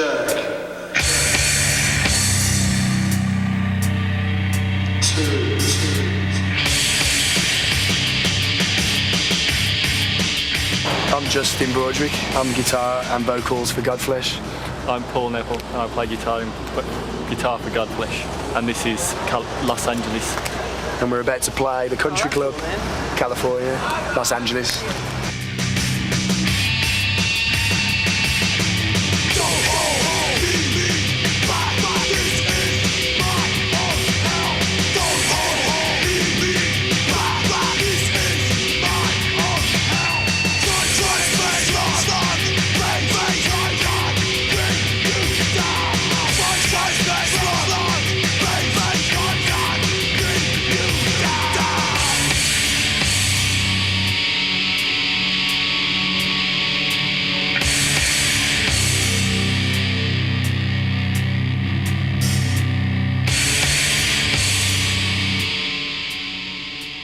Check. 2. I'm Justin Broadrick. I'm guitar and vocals for Godflesh. I'm Paul Neville and I play guitar for Godflesh, and this is Los Angeles. And we're about to play the Country Club, California, Los Angeles.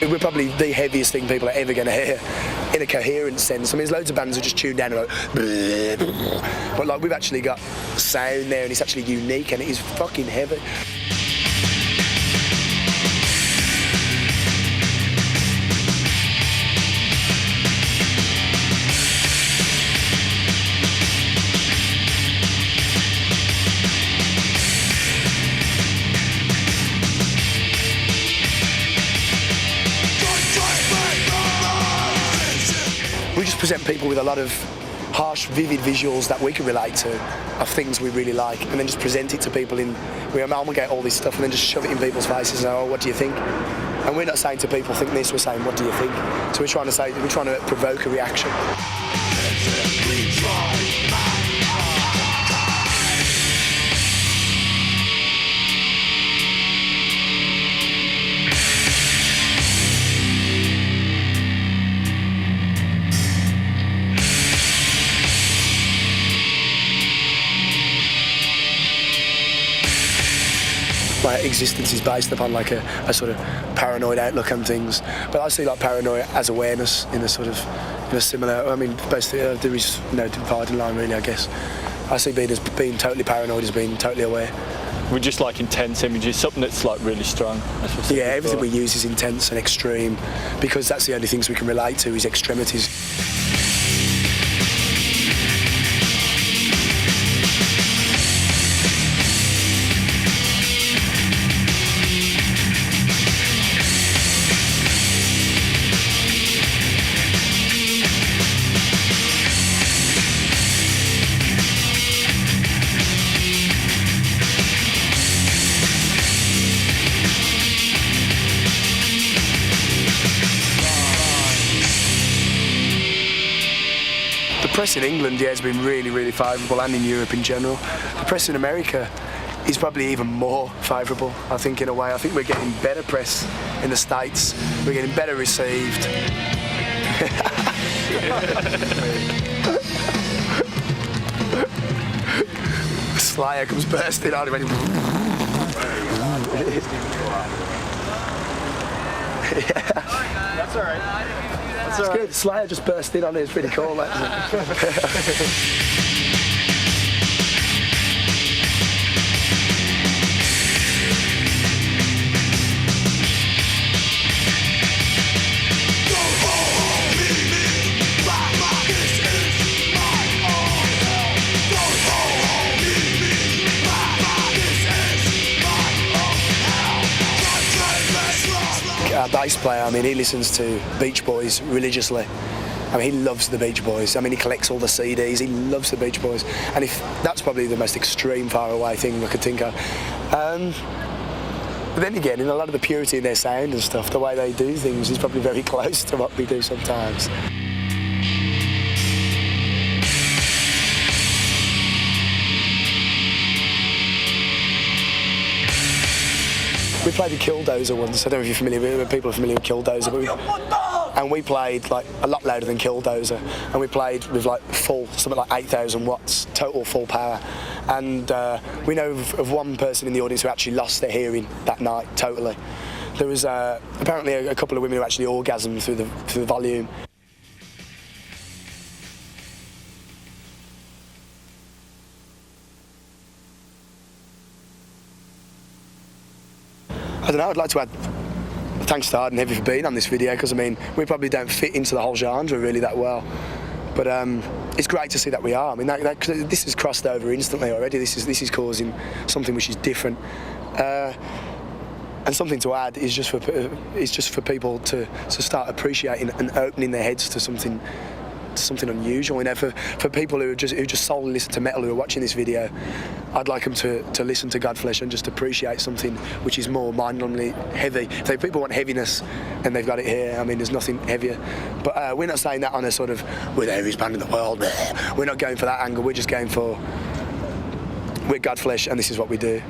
We're probably the heaviest thing people are ever going to hear in a coherent sense. I mean, there's loads of bands who just tune down and go, bleh, bleh. But like we've actually got sound there and it's actually unique and it is fucking heavy. We just present people with a lot of harsh, vivid visuals that we can relate to, of things we really like, and then just present it to people we amalgamate all this stuff and then just shove it in people's faces and, oh, what do you think? And we're not saying to people, think this, we're saying, what do you think? So we're trying to provoke a reaction. My existence is based upon like a sort of paranoid outlook on things, but I see like paranoia as awareness in a sort of similar. I mean, basically there is no dividing line really. I guess I see being totally paranoid as being totally aware. We just like intense images, something that's like really strong. Yeah, everything we use is intense and extreme because that's the only things we can relate to is extremities. The press in England, has been really, really favourable, and in Europe in general. The press in America is probably even more favourable, I think, in a way. I think we're getting better press in the States. We're getting better received. Slayer comes bursting out of it. That's all right. It's good. Slayer just burst in on it. It's pretty cool, that, isn't it? Our bass player, I mean, he listens to Beach Boys religiously. I mean, he loves the Beach Boys. I mean, he collects all the CDs. He loves the Beach Boys. And that's probably the most extreme, far away thing I could think of. But then again, in a lot of the purity in their sound and stuff, the way they do things is probably very close to what we do sometimes. We played with Killdozer once. I don't know if you're familiar with people are familiar with Killdozer, but we played like a lot louder than Killdozer, and we played with like something like 8,000 watts, total full power. And we know of one person in the audience who actually lost their hearing that night totally. There was apparently a couple of women who actually orgasmed through the volume. don't know, I'd like to add thanks to Hard and Heavy for being on this video, because I mean, we probably don't fit into the whole genre really that well. But it's great to see that we are. I mean, this has crossed over instantly already. This is causing something which is different. And something to add is just for people to start appreciating and opening their heads to something unusual. You know, for people who just solely listen to metal who are watching this video, I'd like them to listen to Godflesh and just appreciate something which is more mind-numbingly heavy. If people want heaviness, and they've got it here. I mean, there's nothing heavier. But we're not saying that on a sort of, we're the heaviest band in the world. We're not going for that angle. We're just going for, we're Godflesh, and this is what we do.